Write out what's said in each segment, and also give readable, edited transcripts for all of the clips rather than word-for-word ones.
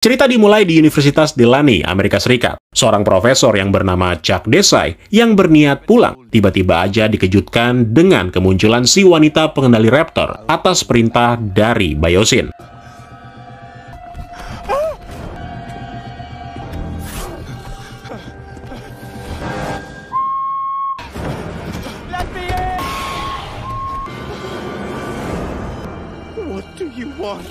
Cerita dimulai di Universitas Delany, Amerika Serikat. Seorang profesor yang bernama Chuck Desai yang berniat pulang, tiba-tiba aja dikejutkan dengan kemunculan si wanita pengendali raptor atas perintah dari Biosyn. What do you want?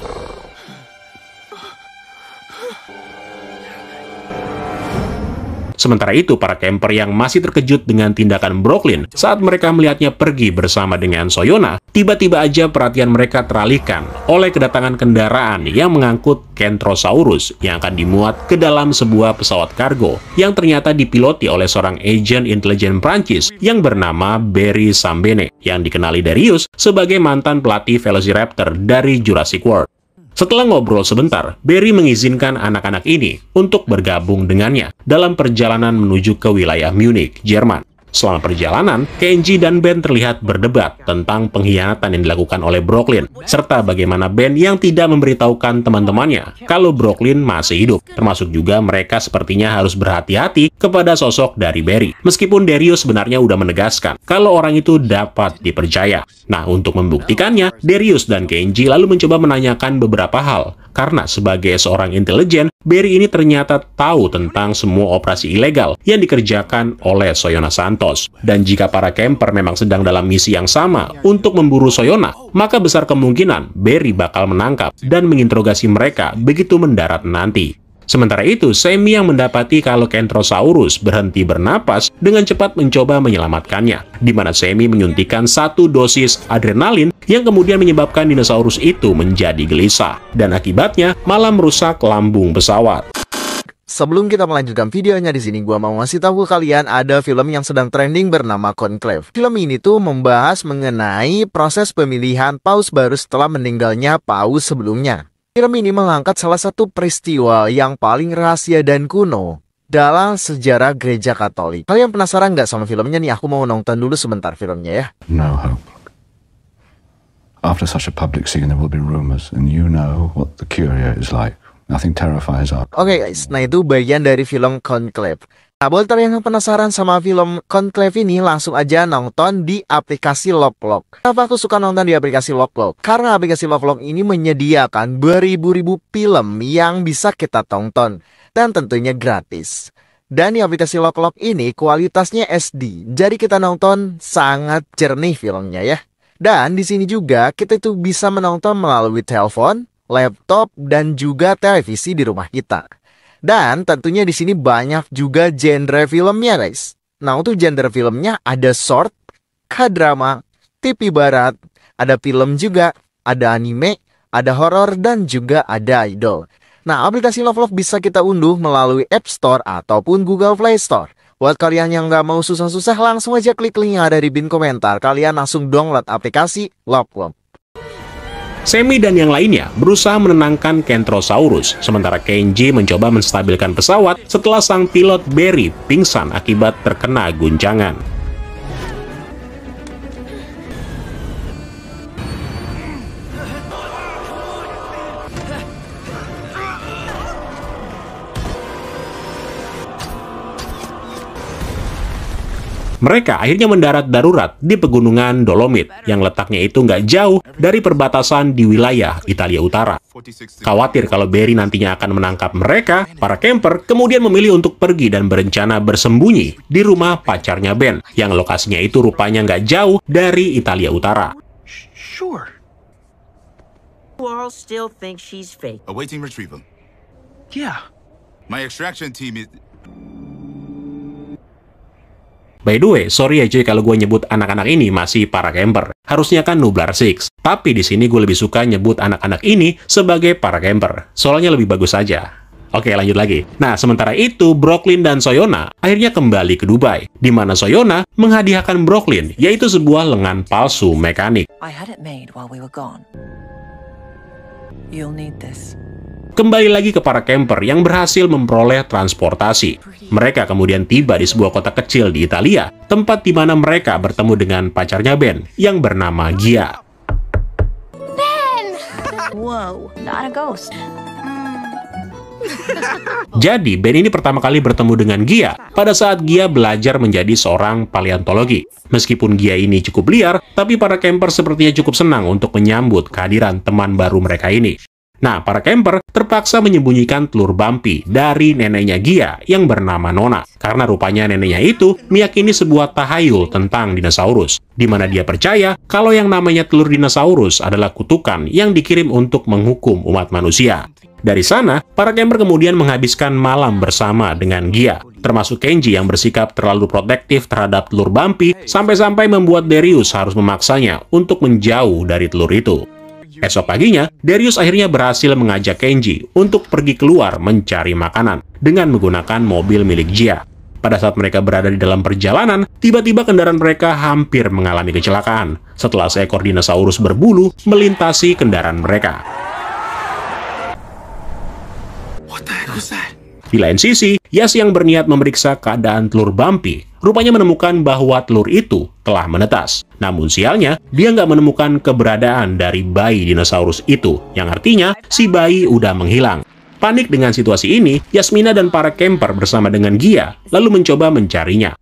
Sementara itu, para camper yang masih terkejut dengan tindakan Brooklyn saat mereka melihatnya pergi bersama dengan Soyona, tiba-tiba aja perhatian mereka teralihkan oleh kedatangan kendaraan yang mengangkut Kentrosaurus yang akan dimuat ke dalam sebuah pesawat kargo yang ternyata dipiloti oleh seorang agen intelijen Prancis yang bernama Barry Sambene, yang dikenali Darius sebagai mantan pelatih Velociraptor dari Jurassic World. Setelah ngobrol sebentar, Barry mengizinkan anak-anak ini untuk bergabung dengannya dalam perjalanan menuju ke wilayah Munich, Jerman. Selama perjalanan, Kenji dan Ben terlihat berdebat tentang pengkhianatan yang dilakukan oleh Brooklyn, serta bagaimana Ben yang tidak memberitahukan teman-temannya kalau Brooklyn masih hidup. Termasuk juga mereka sepertinya harus berhati-hati kepada sosok dari Barry. Meskipun Darius sebenarnya udah menegaskan kalau orang itu dapat dipercaya. Nah, untuk membuktikannya, Darius dan Kenji lalu mencoba menanyakan beberapa hal. Karena sebagai seorang intelijen, Barry ini ternyata tahu tentang semua operasi ilegal yang dikerjakan oleh Soyona Santos. Dan jika para camper memang sedang dalam misi yang sama untuk memburu Soyona, maka besar kemungkinan Barry bakal menangkap dan menginterogasi mereka begitu mendarat nanti. Sementara itu, Sammy yang mendapati kalau Kentrosaurus berhenti bernapas dengan cepat mencoba menyelamatkannya, di mana Sammy menyuntikkan 1 dosis adrenalin yang kemudian menyebabkan dinosaurus itu menjadi gelisah, dan akibatnya malah merusak lambung pesawat. Sebelum kita melanjutkan videonya di sini, gua mau ngasih tahu ke kalian ada film yang sedang trending bernama Conclave. Film ini tuh membahas mengenai proses pemilihan paus baru setelah meninggalnya paus sebelumnya. Film ini mengangkat salah satu peristiwa yang paling rahasia dan kuno dalam sejarah gereja Katolik. Kalian penasaran nggak sama filmnya nih? Aku mau nonton dulu sebentar filmnya ya. No hope. After such a public scene, there will be rumors, and you know what the Curia is like. Nothing terrifies us. Oke guys, nah itu bagian dari film Conclave. Nah, buat kalian yang penasaran sama film Conclave ini, langsung aja nonton di aplikasi Lovelock. Kenapa aku suka nonton di aplikasi Lovelock? Karena aplikasi Lovelock ini menyediakan beribu-ribu film yang bisa kita tonton, dan tentunya gratis. Dan di aplikasi Lovelock ini kualitasnya SD, jadi kita nonton sangat jernih filmnya ya. Dan di sini juga kita itu bisa menonton melalui telepon, laptop, dan juga televisi di rumah kita. Dan tentunya di sini banyak juga genre filmnya guys. Nah, untuk genre filmnya ada short, K-drama, TV barat, ada film juga, ada anime, ada horor, dan juga ada idol. Nah, aplikasi Lovelock bisa kita unduh melalui App Store ataupun Google Play Store. Buat kalian yang nggak mau susah-susah, langsung aja klik link yang ada di pin komentar. Kalian langsung download aplikasi Lovelock. Sammy dan yang lainnya berusaha menenangkan Kentrosaurus, sementara Kenji mencoba menstabilkan pesawat setelah sang pilot Barry pingsan akibat terkena guncangan. Mereka akhirnya mendarat darurat di pegunungan Dolomit yang letaknya itu nggak jauh dari perbatasan di wilayah Italia Utara. Khawatir kalau Barry nantinya akan menangkap mereka, para camper kemudian memilih untuk pergi dan berencana bersembunyi di rumah pacarnya Ben, yang lokasinya itu rupanya nggak jauh dari Italia Utara. Sure. You all still think she's fake. Awaiting retrieval. Yeah. My extraction team is... By the way, sorry ya cuy kalau gue nyebut anak-anak ini masih para camper. Harusnya kan Nublar Six. Tapi di sini gue lebih suka nyebut anak-anak ini sebagai para camper. Soalnya lebih bagus aja. Oke, lanjut lagi. Nah, sementara itu, Brooklyn dan Soyona akhirnya kembali ke Dubai, di mana Soyona menghadiahkan Brooklyn, yaitu sebuah lengan palsu mekanik. I had it made while we were gone. You'll need this. Kembali lagi ke para camper yang berhasil memperoleh transportasi. Mereka kemudian tiba di sebuah kota kecil di Italia, tempat di mana mereka bertemu dengan pacarnya Ben yang bernama Gia. Ben! Whoa, not a ghost. Jadi, Ben ini pertama kali bertemu dengan Gia pada saat Gia belajar menjadi seorang paleontologi. Meskipun Gia ini cukup liar, tapi para camper sepertinya cukup senang untuk menyambut kehadiran teman baru mereka ini. Nah, para camper terpaksa menyembunyikan telur Bumpy dari neneknya Gia yang bernama Nona. Karena rupanya neneknya itu meyakini sebuah tahayul tentang dinosaurus, di mana dia percaya kalau yang namanya telur dinosaurus adalah kutukan yang dikirim untuk menghukum umat manusia. Dari sana, para camper kemudian menghabiskan malam bersama dengan Gia, termasuk Kenji yang bersikap terlalu protektif terhadap telur Bumpy, sampai-sampai membuat Darius harus memaksanya untuk menjauh dari telur itu. Esok paginya, Darius akhirnya berhasil mengajak Kenji untuk pergi keluar mencari makanan dengan menggunakan mobil milik Gia. Pada saat mereka berada di dalam perjalanan, tiba-tiba kendaraan mereka hampir mengalami kecelakaan setelah seekor dinosaurus berbulu melintasi kendaraan mereka. What the heck was that? Di lain sisi, Yas yang berniat memeriksa keadaan telur Bumpy rupanya menemukan bahwa telur itu telah menetas. Namun sialnya, dia nggak menemukan keberadaan dari bayi dinosaurus itu, yang artinya si bayi udah menghilang. Panik dengan situasi ini, Yasmina dan para camper bersama dengan Gia lalu mencoba mencarinya.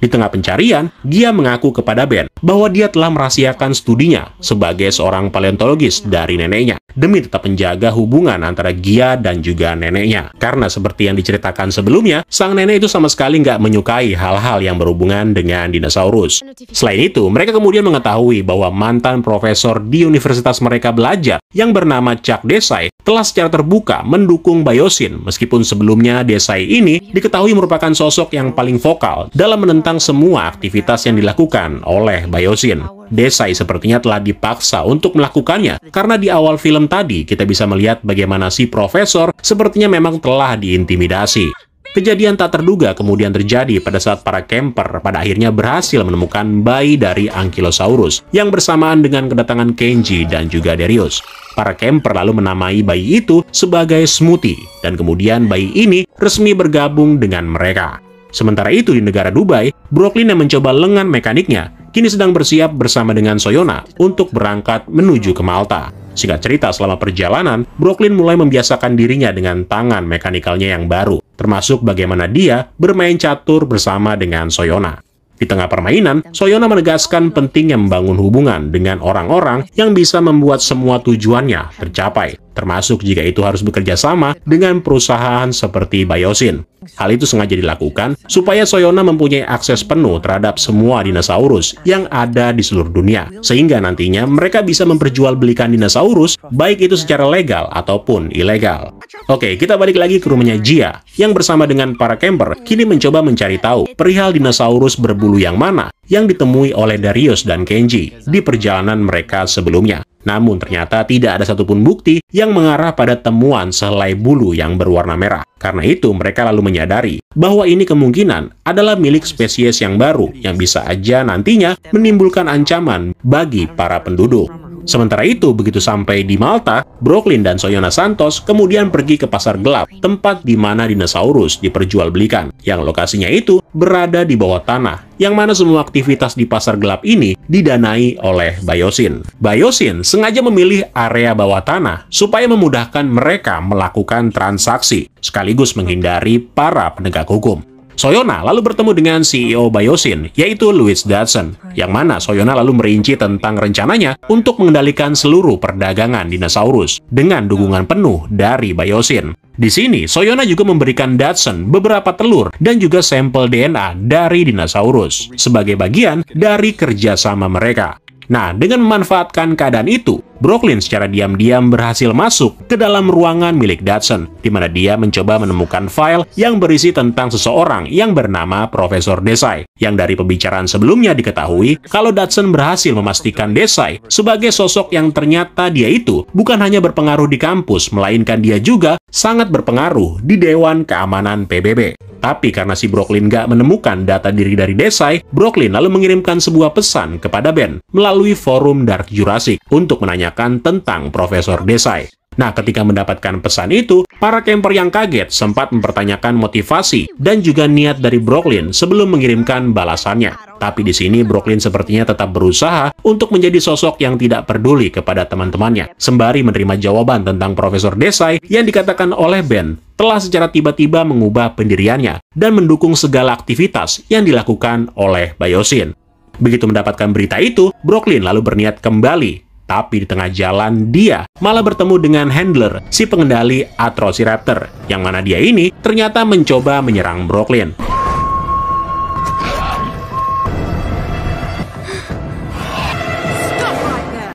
Di tengah pencarian, Gia mengaku kepada Ben bahwa dia telah merahasiakan studinya sebagai seorang paleontologis dari neneknya, demi tetap menjaga hubungan antara Gia dan juga neneknya. Karena seperti yang diceritakan sebelumnya, sang nenek itu sama sekali nggak menyukai hal-hal yang berhubungan dengan dinosaurus. Selain itu, mereka kemudian mengetahui bahwa mantan profesor di universitas mereka belajar, yang bernama Chuck Desai, telah secara terbuka mendukung Biosyn, meskipun sebelumnya Desai ini diketahui merupakan sosok yang paling vokal dalam menentang semua aktivitas yang dilakukan oleh Biosyn. Desai sepertinya telah dipaksa untuk melakukannya, karena di awal film tadi kita bisa melihat bagaimana si profesor sepertinya memang telah diintimidasi. Kejadian tak terduga kemudian terjadi pada saat para camper pada akhirnya berhasil menemukan bayi dari Ankylosaurus yang bersamaan dengan kedatangan Kenji dan juga Darius. Para camper lalu menamai bayi itu sebagai Smoothie, dan kemudian bayi ini resmi bergabung dengan mereka. Sementara itu di negara Dubai, Brooklyn yang mencoba lengan mekaniknya kini sedang bersiap bersama dengan Soyona untuk berangkat menuju ke Malta. Singkat cerita, selama perjalanan, Brooklyn mulai membiasakan dirinya dengan tangan mekanikalnya yang baru, termasuk bagaimana dia bermain catur bersama dengan Soyona. Di tengah permainan, Soyona menegaskan pentingnya membangun hubungan dengan orang-orang yang bisa membuat semua tujuannya tercapai, termasuk jika itu harus bekerja sama dengan perusahaan seperti Biosyn. Hal itu sengaja dilakukan supaya Soyona mempunyai akses penuh terhadap semua dinosaurus yang ada di seluruh dunia, sehingga nantinya mereka bisa memperjualbelikan dinosaurus, baik itu secara legal ataupun ilegal. Oke, kita balik lagi ke rumahnya Gia, yang bersama dengan para camper kini mencoba mencari tahu perihal dinosaurus berbulu yang mana yang ditemui oleh Darius dan Kenji di perjalanan mereka sebelumnya. Namun ternyata tidak ada satupun bukti yang mengarah pada temuan sehelai bulu yang berwarna merah. Karena itu mereka lalu menyadari bahwa ini kemungkinan adalah milik spesies yang baru yang bisa aja nantinya menimbulkan ancaman bagi para penduduk. Sementara itu, begitu sampai di Malta, Brooklyn dan Soyona Santos kemudian pergi ke pasar gelap, tempat di mana dinosaurus diperjualbelikan, yang lokasinya itu berada di bawah tanah, yang mana semua aktivitas di pasar gelap ini didanai oleh Biosyn. Biosyn sengaja memilih area bawah tanah supaya memudahkan mereka melakukan transaksi, sekaligus menghindari para penegak hukum. Soyona lalu bertemu dengan CEO Biosyn, yaitu Louis Dodson, yang mana Soyona lalu merinci tentang rencananya untuk mengendalikan seluruh perdagangan dinosaurus dengan dukungan penuh dari Biosyn. Di sini, Soyona juga memberikan Dodson beberapa telur dan juga sampel DNA dari dinosaurus sebagai bagian dari kerjasama mereka. Nah, dengan memanfaatkan keadaan itu, Brooklyn secara diam-diam berhasil masuk ke dalam ruangan milik Dodson, di mana dia mencoba menemukan file yang berisi tentang seseorang yang bernama Profesor Desai, yang dari pembicaraan sebelumnya diketahui kalau Dodson berhasil memastikan Desai sebagai sosok yang ternyata dia itu bukan hanya berpengaruh di kampus, melainkan dia juga sangat berpengaruh di Dewan Keamanan PBB. Tapi karena si Brooklyn nggak menemukan data diri dari Desai, Brooklyn lalu mengirimkan sebuah pesan kepada Ben melalui forum Dark Jurassic untuk menanyakan tentang Profesor Desai. Nah, ketika mendapatkan pesan itu, para camper yang kaget sempat mempertanyakan motivasi dan juga niat dari Brooklyn sebelum mengirimkan balasannya. Tapi di sini Brooklyn sepertinya tetap berusaha untuk menjadi sosok yang tidak peduli kepada teman-temannya, sembari menerima jawaban tentang Profesor Desai yang dikatakan oleh Ben telah secara tiba-tiba mengubah pendiriannya dan mendukung segala aktivitas yang dilakukan oleh Biosyn. Begitu mendapatkan berita itu, Brooklyn lalu berniat kembali. Tapi di tengah jalan dia malah bertemu dengan Handler, si pengendali Atrociraptor, yang mana dia ini ternyata mencoba menyerang Brooklyn.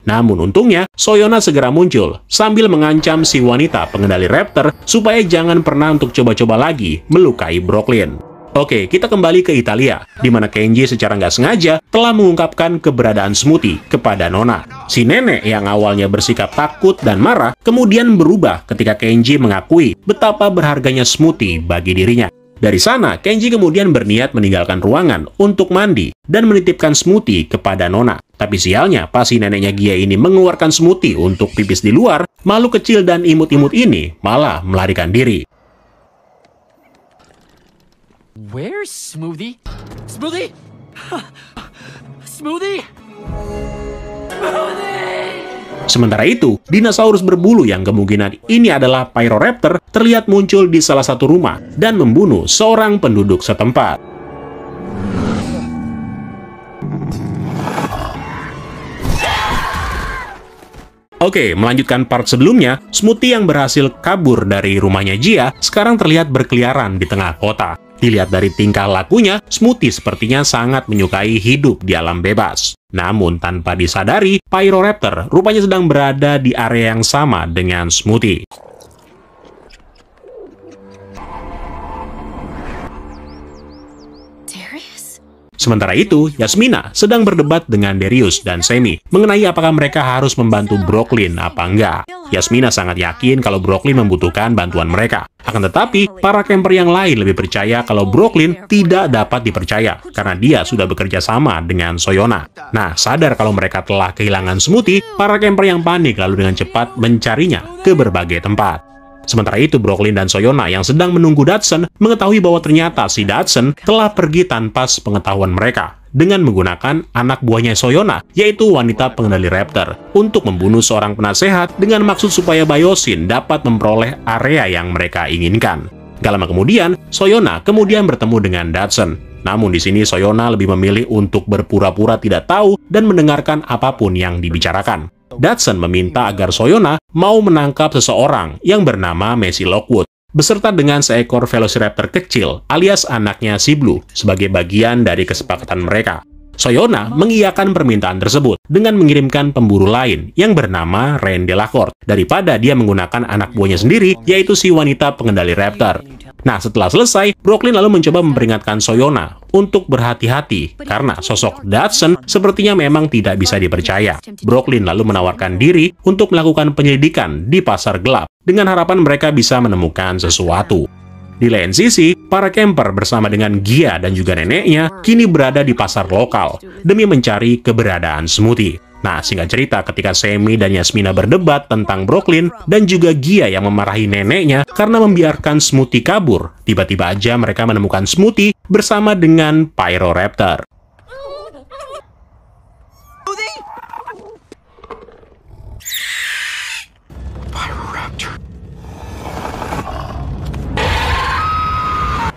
Namun untungnya, Soyona segera muncul sambil mengancam si wanita pengendali raptor supaya jangan pernah untuk coba-coba lagi melukai Brooklyn. Oke, kita kembali ke Italia, di mana Kenji secara nggak sengaja telah mengungkapkan keberadaan Smoothie kepada Nona. Si nenek yang awalnya bersikap takut dan marah, kemudian berubah ketika Kenji mengakui betapa berharganya Smoothie bagi dirinya. Dari sana, Kenji kemudian berniat meninggalkan ruangan untuk mandi dan menitipkan Smoothie kepada Nona. Tapi sialnya, pas si neneknya Gia ini mengeluarkan Smoothie untuk pipis di luar, makhluk kecil dan imut-imut ini malah melarikan diri. Where's Smoothie? Smoothie? Smoothie? Sementara itu, dinosaurus berbulu yang kemungkinan ini adalah Pyroraptor terlihat muncul di salah satu rumah dan membunuh seorang penduduk setempat. Oke, melanjutkan part sebelumnya, Smoothie yang berhasil kabur dari rumahnya Gia sekarang terlihat berkeliaran di tengah kota. Dilihat dari tingkah lakunya, Smoothie sepertinya sangat menyukai hidup di alam bebas. Namun tanpa disadari, Pyroraptor rupanya sedang berada di area yang sama dengan Smoothie. Sementara itu, Yasmina sedang berdebat dengan Darius dan Semi mengenai apakah mereka harus membantu Brooklyn apa enggak. Yasmina sangat yakin kalau Brooklyn membutuhkan bantuan mereka. Akan tetapi, para camper yang lain lebih percaya kalau Brooklyn tidak dapat dipercaya karena dia sudah bekerja sama dengan Soyona. Nah, sadar kalau mereka telah kehilangan Smoothie, para camper yang panik lalu dengan cepat mencarinya ke berbagai tempat. Sementara itu, Brooklyn dan Soyona yang sedang menunggu Dodson mengetahui bahwa ternyata si Dodson telah pergi tanpa sepengetahuan mereka dengan menggunakan anak buahnya Soyona, yaitu wanita pengendali raptor, untuk membunuh seorang penasehat dengan maksud supaya Biosyn dapat memperoleh area yang mereka inginkan. Gak lama kemudian, Soyona kemudian bertemu dengan Dodson. Namun di sini Soyona lebih memilih untuk berpura-pura tidak tahu dan mendengarkan apapun yang dibicarakan. Dodson meminta agar Soyona mau menangkap seseorang yang bernama Macy Lockwood, beserta dengan seekor Velociraptor kecil alias anaknya si Blue sebagai bagian dari kesepakatan mereka. Soyona mengiyakan permintaan tersebut dengan mengirimkan pemburu lain yang bernama Rain Delacourt daripada dia menggunakan anak buahnya sendiri, yaitu si wanita pengendali raptor. Nah, setelah selesai, Brooklyn lalu mencoba memperingatkan Soyona untuk berhati-hati karena sosok Dodson sepertinya memang tidak bisa dipercaya. Brooklyn lalu menawarkan diri untuk melakukan penyelidikan di pasar gelap dengan harapan mereka bisa menemukan sesuatu. Di lain sisi, para camper bersama dengan Gia dan juga neneknya kini berada di pasar lokal demi mencari keberadaan Smoothie. Nah, singkat cerita, ketika Semi dan Yasmina berdebat tentang Brooklyn dan juga Gia yang memarahi neneknya karena membiarkan Smoothie kabur, tiba-tiba aja mereka menemukan Smoothie bersama dengan Pyroraptor.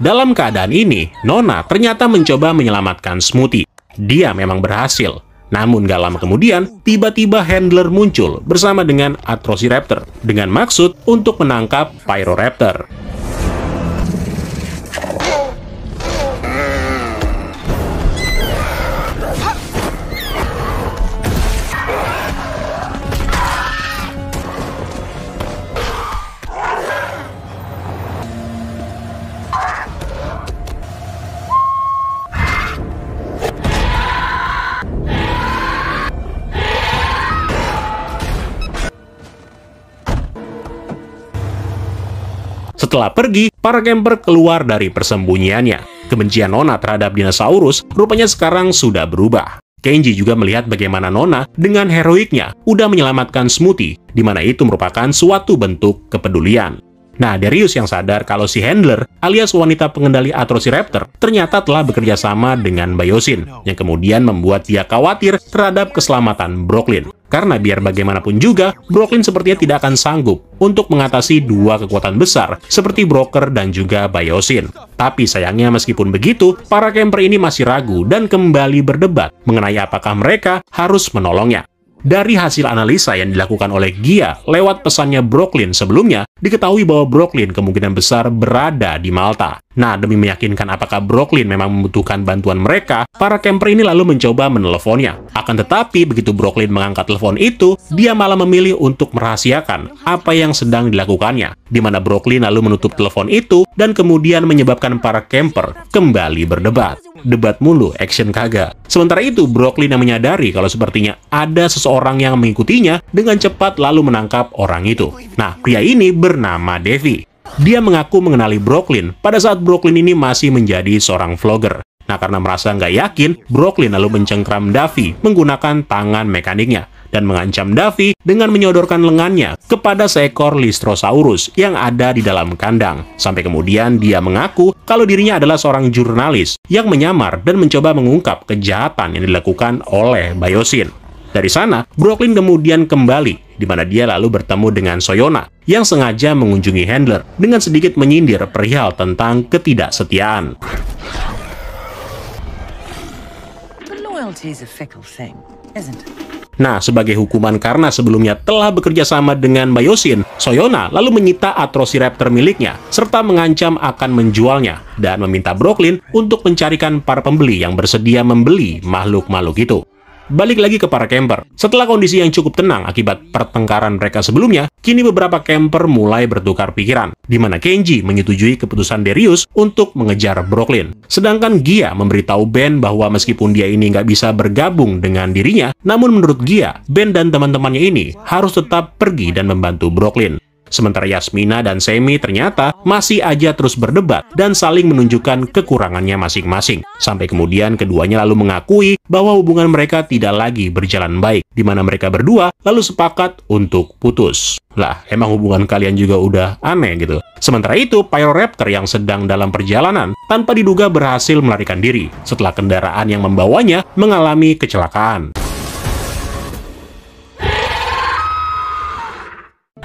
Dalam keadaan ini, Nona ternyata mencoba menyelamatkan Smoothie. Dia memang berhasil. Namun gak lama kemudian, tiba-tiba Handler muncul bersama dengan Atrociraptor dengan maksud untuk menangkap Pyroraptor. Setelah pergi, para camper keluar dari persembunyiannya. Kebencian Nona terhadap dinosaurus rupanya sekarang sudah berubah. Kenji juga melihat bagaimana Nona dengan heroiknya udah menyelamatkan Smoothie, di mana itu merupakan suatu bentuk kepedulian. Nah, Darius yang sadar kalau si Handler alias wanita pengendali Atrociraptor ternyata telah bekerja sama dengan Biosyn, yang kemudian membuat dia khawatir terhadap keselamatan Brooklyn. Karena biar bagaimanapun juga, Brooklyn sepertinya tidak akan sanggup untuk mengatasi dua kekuatan besar seperti Broker dan juga Biosyn. Tapi sayangnya meskipun begitu, para camper ini masih ragu dan kembali berdebat mengenai apakah mereka harus menolongnya. Dari hasil analisa yang dilakukan oleh Gia lewat pesannya Brooklyn sebelumnya, diketahui bahwa Brooklyn kemungkinan besar berada di Malta. Nah, demi meyakinkan apakah Brooklyn memang membutuhkan bantuan mereka, para camper ini lalu mencoba meneleponnya. Akan tetapi, begitu Brooklyn mengangkat telepon itu, dia malah memilih untuk merahasiakan apa yang sedang dilakukannya, di mana Brooklyn lalu menutup telepon itu dan kemudian menyebabkan para camper kembali berdebat. Debat mulu, action kagak. Sementara itu, Brooklyn yang menyadari kalau sepertinya ada seseorang yang mengikutinya dengan cepat lalu menangkap orang itu. Nah, pria ini bernama Davy. Dia mengaku mengenali Brooklyn pada saat Brooklyn ini masih menjadi seorang vlogger. Nah, karena merasa nggak yakin, Brooklyn lalu mencengkram Davy menggunakan tangan mekaniknya dan mengancam Davy dengan menyodorkan lengannya kepada seekor Lystrosaurus yang ada di dalam kandang. Sampai kemudian dia mengaku kalau dirinya adalah seorang jurnalis yang menyamar dan mencoba mengungkap kejahatan yang dilakukan oleh Biosyn. Dari sana, Brooklyn kemudian kembali, di mana dia lalu bertemu dengan Soyona yang sengaja mengunjungi Handler dengan sedikit menyindir perihal tentang ketidaksetiaan. Loyalty is a fickle thing, isn't it? Nah, sebagai hukuman karena sebelumnya telah bekerja sama dengan Biosyn, Soyona lalu menyita Atrociraptor miliknya, serta mengancam akan menjualnya, dan meminta Brooklyn untuk mencarikan para pembeli yang bersedia membeli makhluk-makhluk itu. Balik lagi ke para camper. Setelah kondisi yang cukup tenang akibat pertengkaran mereka sebelumnya, kini beberapa camper mulai bertukar pikiran, di mana Kenji menyetujui keputusan Darius untuk mengejar Brooklyn. Sedangkan Gia memberitahu Ben bahwa meskipun dia ini nggak bisa bergabung dengan dirinya, namun menurut Gia, Ben dan teman-temannya ini harus tetap pergi dan membantu Brooklyn. Sementara Yasmina dan Semi ternyata masih aja terus berdebat dan saling menunjukkan kekurangannya masing-masing. Sampai kemudian keduanya lalu mengakui bahwa hubungan mereka tidak lagi berjalan baik, di mana mereka berdua lalu sepakat untuk putus. Lah, emang hubungan kalian juga udah aneh gitu. Sementara itu, Pyroraptor yang sedang dalam perjalanan tanpa diduga berhasil melarikan diri setelah kendaraan yang membawanya mengalami kecelakaan.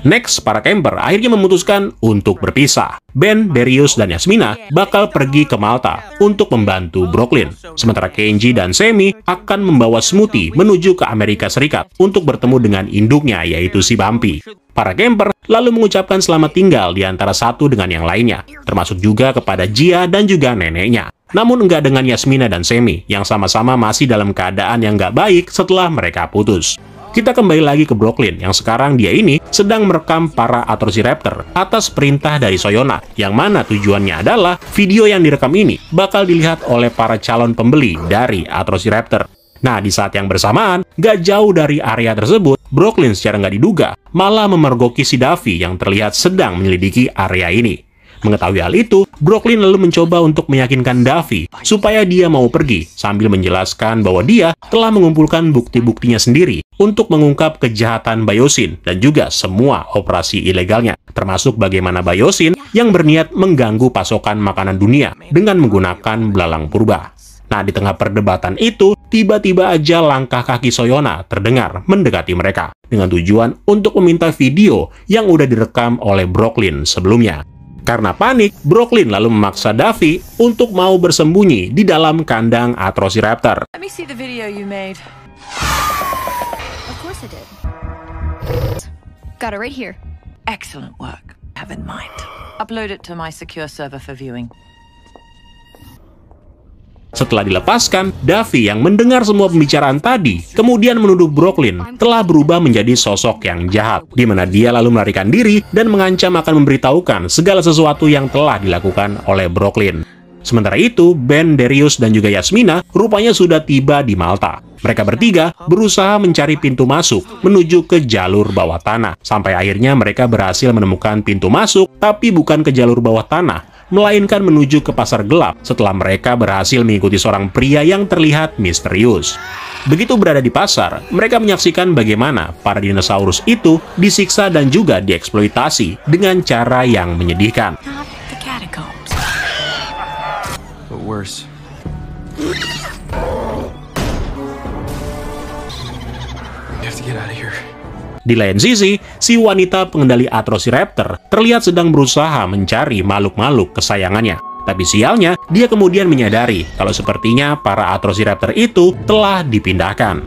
Next, para camper akhirnya memutuskan untuk berpisah. Ben, Darius, dan Yasmina bakal pergi ke Malta untuk membantu Brooklyn. Sementara Kenji dan Semi akan membawa Smoothie menuju ke Amerika Serikat untuk bertemu dengan induknya, yaitu si Bumpy. Para camper lalu mengucapkan selamat tinggal di antara satu dengan yang lainnya, termasuk juga kepada Gia dan juga neneknya. Namun enggak dengan Yasmina dan Semi, yang sama-sama masih dalam keadaan yang nggak baik setelah mereka putus. Kita kembali lagi ke Brooklyn, yang sekarang dia ini sedang merekam para Atrociraptor atas perintah dari Soyona, yang mana tujuannya adalah video yang direkam ini bakal dilihat oleh para calon pembeli dari Atrociraptor. Nah, di saat yang bersamaan, gak jauh dari area tersebut, Brooklyn secara nggak diduga malah memergoki si Davy yang terlihat sedang menyelidiki area ini. Mengetahui hal itu, Brooklyn lalu mencoba untuk meyakinkan Davy supaya dia mau pergi, sambil menjelaskan bahwa dia telah mengumpulkan bukti-buktinya sendiri untuk mengungkap kejahatan Biosyn dan juga semua operasi ilegalnya, termasuk bagaimana Biosyn yang berniat mengganggu pasokan makanan dunia dengan menggunakan belalang purba. Nah, di tengah perdebatan itu, tiba-tiba aja langkah kaki Soyona terdengar mendekati mereka, dengan tujuan untuk meminta video yang udah direkam oleh Brooklyn sebelumnya. Karena panik, Brooklyn lalu memaksa Davy untuk mau bersembunyi di dalam kandang Atrociraptor. Let me see the video you made. Of course I did. Got it right here. Excellent work. Have in mind. Upload it to my secure server for viewing. Setelah dilepaskan, Davy yang mendengar semua pembicaraan tadi kemudian menuduh Brooklyn telah berubah menjadi sosok yang jahat, di mana dia lalu melarikan diri dan mengancam akan memberitahukan segala sesuatu yang telah dilakukan oleh Brooklyn. Sementara itu, Ben, Darius, dan juga Yasmina rupanya sudah tiba di Malta. Mereka bertiga berusaha mencari pintu masuk menuju ke jalur bawah tanah, sampai akhirnya mereka berhasil menemukan pintu masuk, tapi bukan ke jalur bawah tanah, melainkan menuju ke pasar gelap setelah mereka berhasil mengikuti seorang pria yang terlihat misterius. Begitu berada di pasar, mereka menyaksikan bagaimana para dinosaurus itu disiksa dan juga dieksploitasi dengan cara yang menyedihkan. Not the catacombs. But worse. We have to get out of here. Di lain sisi, si wanita pengendali Atrociraptor terlihat sedang berusaha mencari makhluk-makhluk kesayangannya. Tapi sialnya, dia kemudian menyadari kalau sepertinya para Atrociraptor itu telah dipindahkan.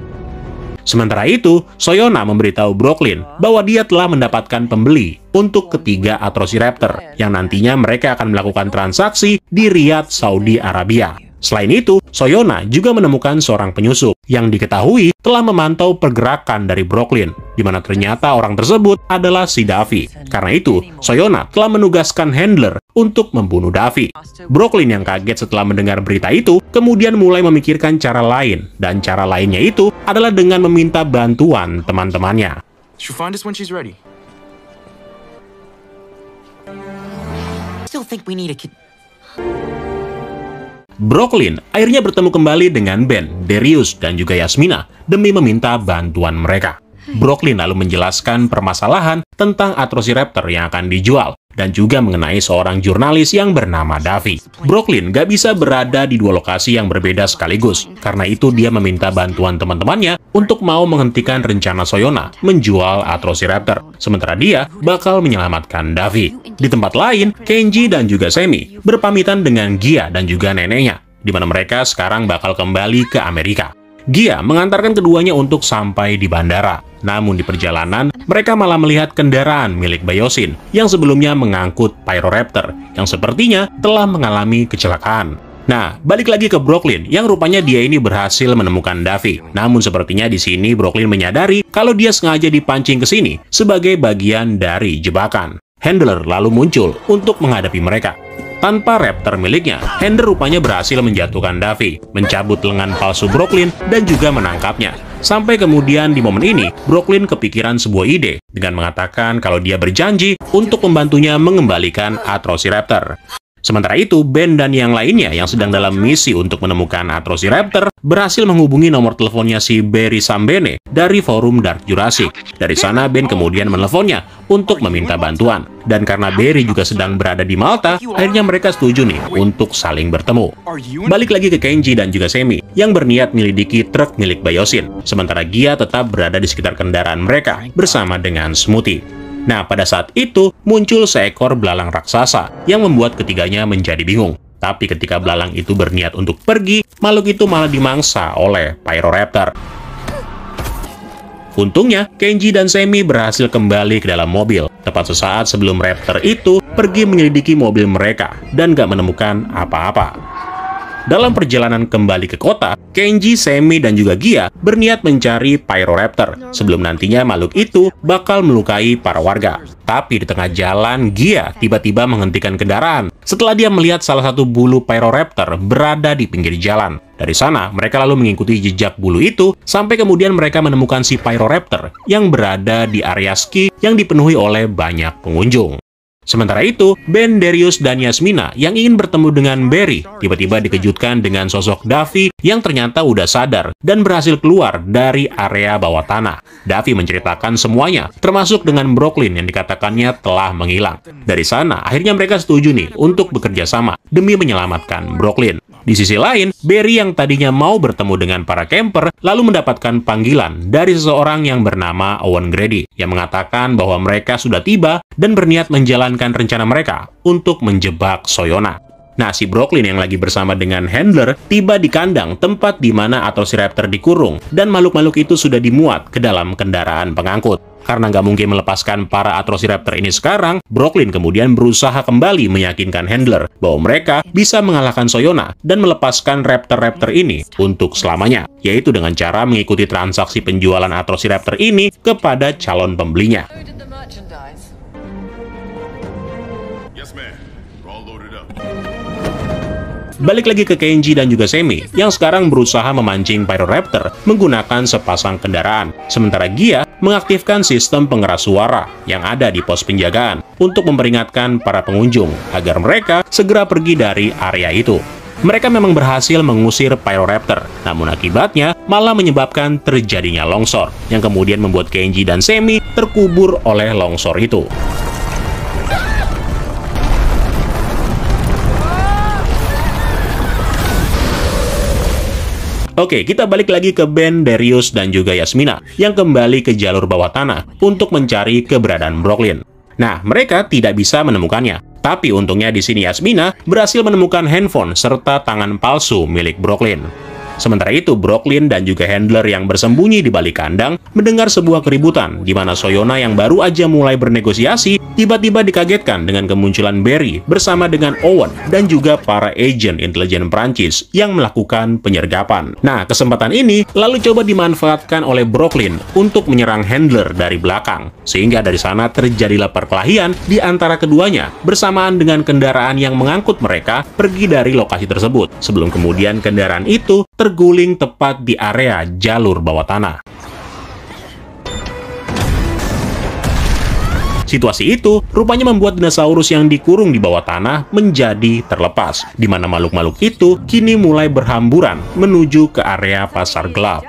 Sementara itu, Soyona memberitahu Brooklyn bahwa dia telah mendapatkan pembeli untuk ketiga Atrociraptor, yang nantinya mereka akan melakukan transaksi di Riyadh, Saudi Arabia. Selain itu, Soyona juga menemukan seorang penyusup yang diketahui telah memantau pergerakan dari Brooklyn, di mana ternyata orang tersebut adalah si Davi. Karena itu, Soyona telah menugaskan Handler untuk membunuh Davi. Brooklyn yang kaget setelah mendengar berita itu, kemudian mulai memikirkan cara lain, dan cara lainnya itu adalah dengan meminta bantuan teman-temannya. She'll find us when she's ready. Still think we need a kid. Brooklyn akhirnya bertemu kembali dengan Ben, Darius, dan juga Yasmina demi meminta bantuan mereka. Brooklyn lalu menjelaskan permasalahan tentang Atrociraptor yang akan dijual, dan juga mengenai seorang jurnalis yang bernama Davi. Brooklyn gak bisa berada di dua lokasi yang berbeda sekaligus, karena itu dia meminta bantuan teman-temannya untuk mau menghentikan rencana Soyona menjual Atrociraptor, sementara dia bakal menyelamatkan Davi. Di tempat lain, Kenji dan juga Semi berpamitan dengan Gia dan juga neneknya, di mana mereka sekarang bakal kembali ke Amerika. Gia mengantarkan keduanya untuk sampai di bandara. Namun di perjalanan, mereka malah melihat kendaraan milik Biosyn yang sebelumnya mengangkut Pyroraptor yang sepertinya telah mengalami kecelakaan. Nah, balik lagi ke Brooklyn yang rupanya dia ini berhasil menemukan Davi. Namun sepertinya di sini Brooklyn menyadari kalau dia sengaja dipancing ke sini sebagai bagian dari jebakan. Handler lalu muncul untuk menghadapi mereka. Tanpa raptor miliknya, Handler rupanya berhasil menjatuhkan Davi, mencabut lengan palsu Brooklyn, dan juga menangkapnya. Sampai kemudian di momen ini, Brooklyn kepikiran sebuah ide dengan mengatakan kalau dia berjanji untuk membantunya mengembalikan Atrociraptor. Sementara itu, Ben dan yang lainnya yang sedang dalam misi untuk menemukan Atrociraptor berhasil menghubungi nomor teleponnya si Barry Sambene dari forum Dark Jurassic. Dari sana, Ben kemudian meneleponnya untuk meminta bantuan. Dan karena Barry juga sedang berada di Malta, akhirnya mereka setuju nih untuk saling bertemu. Balik lagi ke Kenji dan juga Semi yang berniat menyelidiki truk milik Biosyn, sementara Gia tetap berada di sekitar kendaraan mereka bersama dengan Smoothie. Nah, pada saat itu muncul seekor belalang raksasa yang membuat ketiganya menjadi bingung. Tapi ketika belalang itu berniat untuk pergi, makhluk itu malah dimangsa oleh Pyroraptor. Untungnya, Kenji dan Semi berhasil kembali ke dalam mobil, tepat sesaat sebelum raptor itu pergi menyelidiki mobil mereka dan gak menemukan apa-apa. Dalam perjalanan kembali ke kota, Kenji, Semi, dan juga Gia berniat mencari Pyroraptor sebelum nantinya makhluk itu bakal melukai para warga. Tapi di tengah jalan, Gia tiba-tiba menghentikan kendaraan setelah dia melihat salah satu bulu Pyroraptor berada di pinggir jalan. Dari sana, mereka lalu mengikuti jejak bulu itu sampai kemudian mereka menemukan si Pyroraptor yang berada di area ski yang dipenuhi oleh banyak pengunjung. Sementara itu, Ben, Darius, dan Yasmina yang ingin bertemu dengan Barry tiba-tiba dikejutkan dengan sosok Davi yang ternyata udah sadar dan berhasil keluar dari area bawah tanah. Davi menceritakan semuanya, termasuk dengan Brooklyn yang dikatakannya telah menghilang. Dari sana, akhirnya mereka setuju nih untuk bekerja sama demi menyelamatkan Brooklyn. Di sisi lain, Barry yang tadinya mau bertemu dengan para camper lalu mendapatkan panggilan dari seseorang yang bernama Owen Grady yang mengatakan bahwa mereka sudah tiba dan berniat menjalankan rencana mereka untuk menjebak Soyona. Nah, si Brooklyn yang lagi bersama dengan Handler tiba di kandang tempat di mana Atrociraptor dikurung dan makhluk-makhluk itu sudah dimuat ke dalam kendaraan pengangkut. Karena nggak mungkin melepaskan para Atrociraptor ini sekarang, Brooklyn kemudian berusaha kembali meyakinkan Handler bahwa mereka bisa mengalahkan Soyona dan melepaskan raptor-raptor ini untuk selamanya, yaitu dengan cara mengikuti transaksi penjualan Atrociraptor ini kepada calon pembelinya. Yes, ma'am. We're all loaded up. Balik lagi ke Kenji dan juga Semi yang sekarang berusaha memancing Pyroraptor menggunakan sepasang kendaraan, sementara Gia mengaktifkan sistem pengeras suara yang ada di pos penjagaan untuk memperingatkan para pengunjung agar mereka segera pergi dari area itu. mereka memang berhasil mengusir Pyroraptor. Namun akibatnya malah menyebabkan terjadinya longsor, yang kemudian membuat Kenji dan Semi terkubur oleh longsor itu. Oke, kita balik lagi ke Ben, Darius, dan juga Yasmina yang kembali ke jalur bawah tanah untuk mencari keberadaan Brooklyn. Nah, mereka tidak bisa menemukannya. Tapi untungnya di sini Yasmina berhasil menemukan handphone serta tangan palsu milik Brooklyn. Sementara itu, Brooklyn dan juga Handler yang bersembunyi di balik kandang mendengar sebuah keributan di mana Soyona yang baru aja mulai bernegosiasi tiba-tiba dikagetkan dengan kemunculan Barry bersama dengan Owen dan juga para agen intelijen Prancis yang melakukan penyergapan. Nah, kesempatan ini lalu coba dimanfaatkan oleh Brooklyn untuk menyerang Handler dari belakang, sehingga dari sana terjadilah perkelahian di antara keduanya bersamaan dengan kendaraan yang mengangkut mereka pergi dari lokasi tersebut, sebelum kemudian kendaraan itu terguling tepat di area jalur bawah tanah. Situasi itu rupanya membuat dinosaurus yang dikurung di bawah tanah menjadi terlepas, di mana makhluk-makhluk itu kini mulai berhamburan menuju ke area pasar gelap.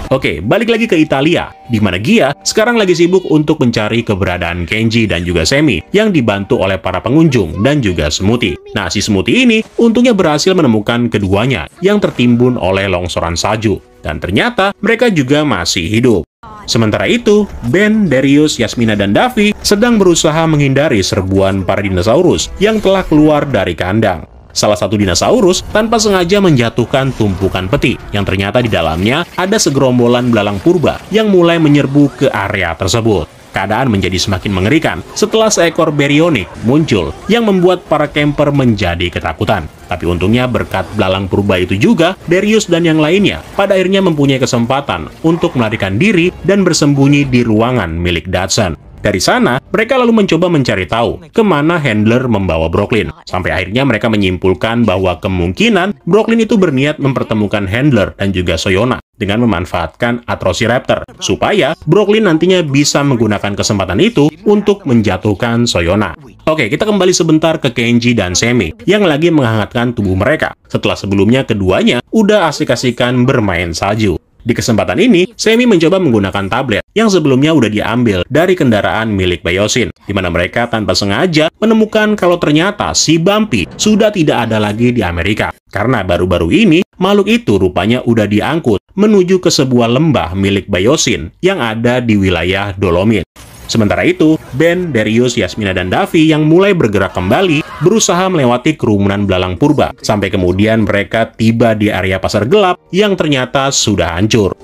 Oke, balik lagi ke Italia, di mana Gia sekarang lagi sibuk untuk mencari keberadaan Kenji dan juga Semi yang dibantu oleh para pengunjung dan juga Smoothie. Nah, si Smoothie ini untungnya berhasil menemukan keduanya yang tertimbun oleh longsoran salju, dan ternyata mereka juga masih hidup. Sementara itu, Ben, Darius, Yasmina, dan Davi sedang berusaha menghindari serbuan para dinosaurus yang telah keluar dari kandang. Salah satu dinosaurus tanpa sengaja menjatuhkan tumpukan peti yang ternyata di dalamnya ada segerombolan belalang purba yang mulai menyerbu ke area tersebut. Keadaan menjadi semakin mengerikan setelah seekor Baryonyx muncul yang membuat para camper menjadi ketakutan. Tapi untungnya berkat belalang purba itu juga, Darius dan yang lainnya pada akhirnya mempunyai kesempatan untuk melarikan diri dan bersembunyi di ruangan milik Dodson. Dari sana, mereka lalu mencoba mencari tahu kemana Handler membawa Brooklyn. Sampai akhirnya mereka menyimpulkan bahwa kemungkinan Brooklyn itu berniat mempertemukan Handler dan juga Soyona dengan memanfaatkan Atrociraptor, supaya Brooklyn nantinya bisa menggunakan kesempatan itu untuk menjatuhkan Soyona. Oke, kita kembali sebentar ke Kenji dan Semi yang lagi menghangatkan tubuh mereka, setelah sebelumnya keduanya udah asik-asikan bermain salju. Di kesempatan ini, Semi mencoba menggunakan tablet yang sebelumnya udah diambil dari kendaraan milik Biosyn, di mana mereka tanpa sengaja menemukan kalau ternyata si Bumpy sudah tidak ada lagi di Amerika. Karena baru-baru ini, makhluk itu rupanya udah diangkut menuju ke sebuah lembah milik Biosyn yang ada di wilayah Dolomit. Sementara itu, Ben, Darius, Yasmina, dan Davi yang mulai bergerak kembali berusaha melewati kerumunan belalang purba, sampai kemudian mereka tiba di area pasar gelap yang ternyata sudah hancur.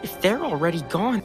If they're already gone,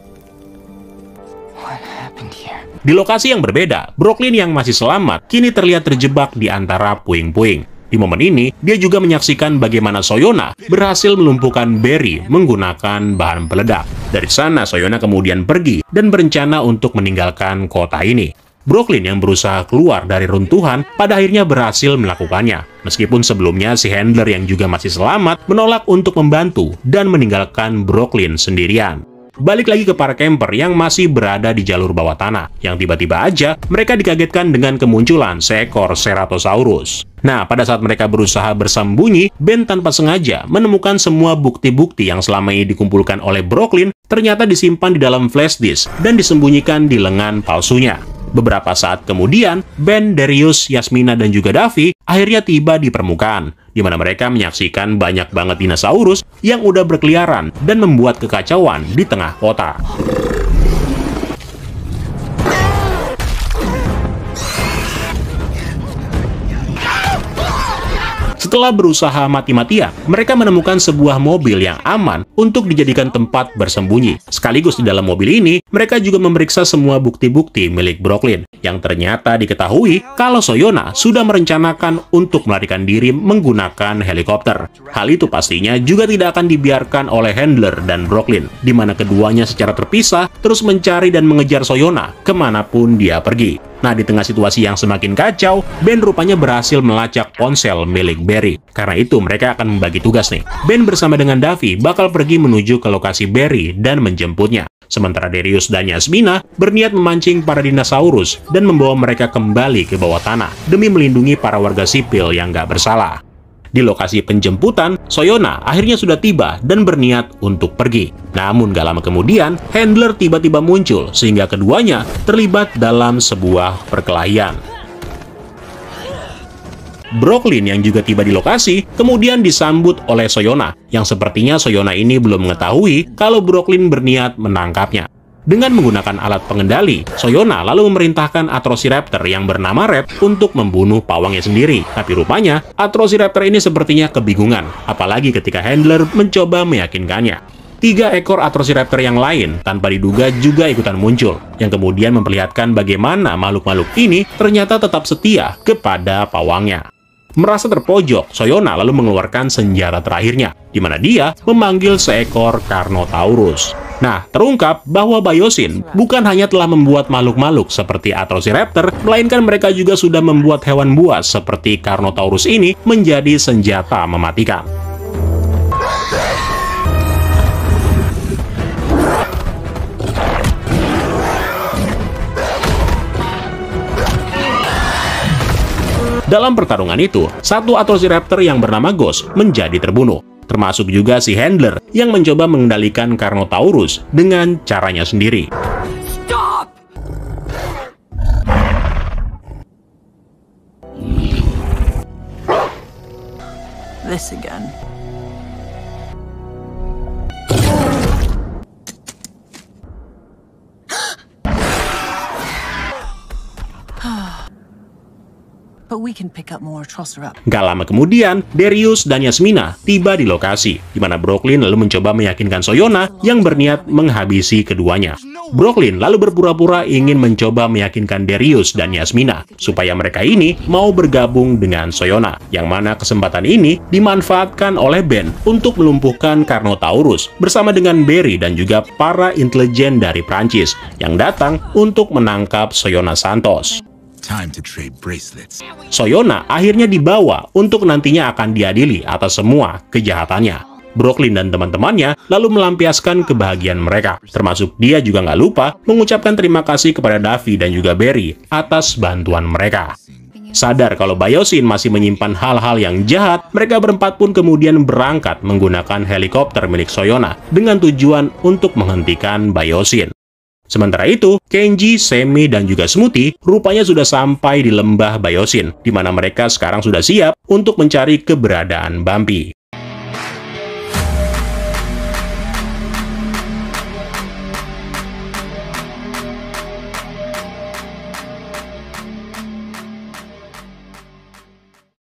what happened here? Di lokasi yang berbeda, Brooklyn yang masih selamat kini terlihat terjebak di antara puing-puing. Di momen ini, dia juga menyaksikan bagaimana Soyona berhasil melumpuhkan Barry menggunakan bahan peledak. Dari sana, Soyona kemudian pergi dan berencana untuk meninggalkan kota ini. Brooklyn yang berusaha keluar dari runtuhan pada akhirnya berhasil melakukannya. Meskipun sebelumnya si Handler yang juga masih selamat menolak untuk membantu dan meninggalkan Brooklyn sendirian. Balik lagi ke para camper yang masih berada di jalur bawah tanah, yang tiba-tiba aja mereka dikagetkan dengan kemunculan seekor Ceratosaurus. Nah, pada saat mereka berusaha bersembunyi, Ben tanpa sengaja menemukan semua bukti-bukti yang selama ini dikumpulkan oleh Brooklyn ternyata disimpan di dalam flash disk dan disembunyikan di lengan palsunya. Beberapa saat kemudian, Ben, Darius, Yasmina, dan juga Davi akhirnya tiba di permukaan, di mana mereka menyaksikan banyak banget dinosaurus yang udah berkeliaran dan membuat kekacauan di tengah kota. Setelah berusaha mati-matian, mereka menemukan sebuah mobil yang aman untuk dijadikan tempat bersembunyi. Sekaligus di dalam mobil ini, mereka juga memeriksa semua bukti-bukti milik Brooklyn, yang ternyata diketahui kalau Soyona sudah merencanakan untuk melarikan diri menggunakan helikopter. Hal itu pastinya juga tidak akan dibiarkan oleh Handler dan Brooklyn, di mana keduanya secara terpisah terus mencari dan mengejar Soyona kemanapun dia pergi. Nah, di tengah situasi yang semakin kacau, Ben rupanya berhasil melacak ponsel milik Barry. Karena itu, mereka akan membagi tugas nih. Ben bersama dengan Davi bakal pergi menuju ke lokasi Barry dan menjemputnya. Sementara Darius dan Yasmina berniat memancing para dinosaurus dan membawa mereka kembali ke bawah tanah demi melindungi para warga sipil yang nggak bersalah. Di lokasi penjemputan, Soyona akhirnya sudah tiba dan berniat untuk pergi. Namun gak lama kemudian, Handler tiba-tiba muncul sehingga keduanya terlibat dalam sebuah perkelahian. Brooklyn yang juga tiba di lokasi kemudian disambut oleh Soyona, yang sepertinya Soyona ini belum mengetahui kalau Brooklyn berniat menangkapnya. Dengan menggunakan alat pengendali, Soyona lalu memerintahkan Atrociraptor yang bernama Red untuk membunuh pawangnya sendiri. Tapi rupanya, Atrociraptor ini sepertinya kebingungan, apalagi ketika Handler mencoba meyakinkannya. 3 ekor Atrociraptor yang lain tanpa diduga juga ikutan muncul, yang kemudian memperlihatkan bagaimana makhluk-makhluk ini ternyata tetap setia kepada pawangnya. Merasa terpojok, Soyona lalu mengeluarkan senjata terakhirnya, di mana dia memanggil seekor Carnotaurus. Nah, terungkap bahwa Biosyn bukan hanya telah membuat makhluk-makhluk seperti Atrociraptor, melainkan mereka juga sudah membuat hewan buas seperti Carnotaurus ini menjadi senjata mematikan. Dalam pertarungan itu, satu Atrociraptor yang bernama Ghost menjadi terbunuh, termasuk juga si Handler yang mencoba mengendalikan Carnotaurus dengan caranya sendiri. Stop! This again. But we can pick up more Atrociraptor. Gak lama kemudian, Darius dan Yasmina tiba di lokasi, di mana Brooklyn lalu mencoba meyakinkan Soyona yang berniat menghabisi keduanya. Brooklyn lalu berpura-pura ingin mencoba meyakinkan Darius dan Yasmina supaya mereka ini mau bergabung dengan Soyona, yang mana kesempatan ini dimanfaatkan oleh Ben untuk melumpuhkan Carnotaurus bersama dengan Barry dan juga para intelijen dari Prancis yang datang untuk menangkap Soyona Santos. Time to trade bracelets. Soyona akhirnya dibawa untuk nantinya akan diadili atas semua kejahatannya. Brooklyn dan teman-temannya lalu melampiaskan kebahagiaan mereka, termasuk dia juga nggak lupa mengucapkan terima kasih kepada Davi dan juga Barry atas bantuan mereka. Sadar kalau Biosyn masih menyimpan hal-hal yang jahat, mereka berempat pun kemudian berangkat menggunakan helikopter milik Soyona dengan tujuan untuk menghentikan Biosyn. Sementara itu, Kenji, Semi, dan juga Smoothie rupanya sudah sampai di lembah Biosyn, di mana mereka sekarang sudah siap untuk mencari keberadaan Bambi.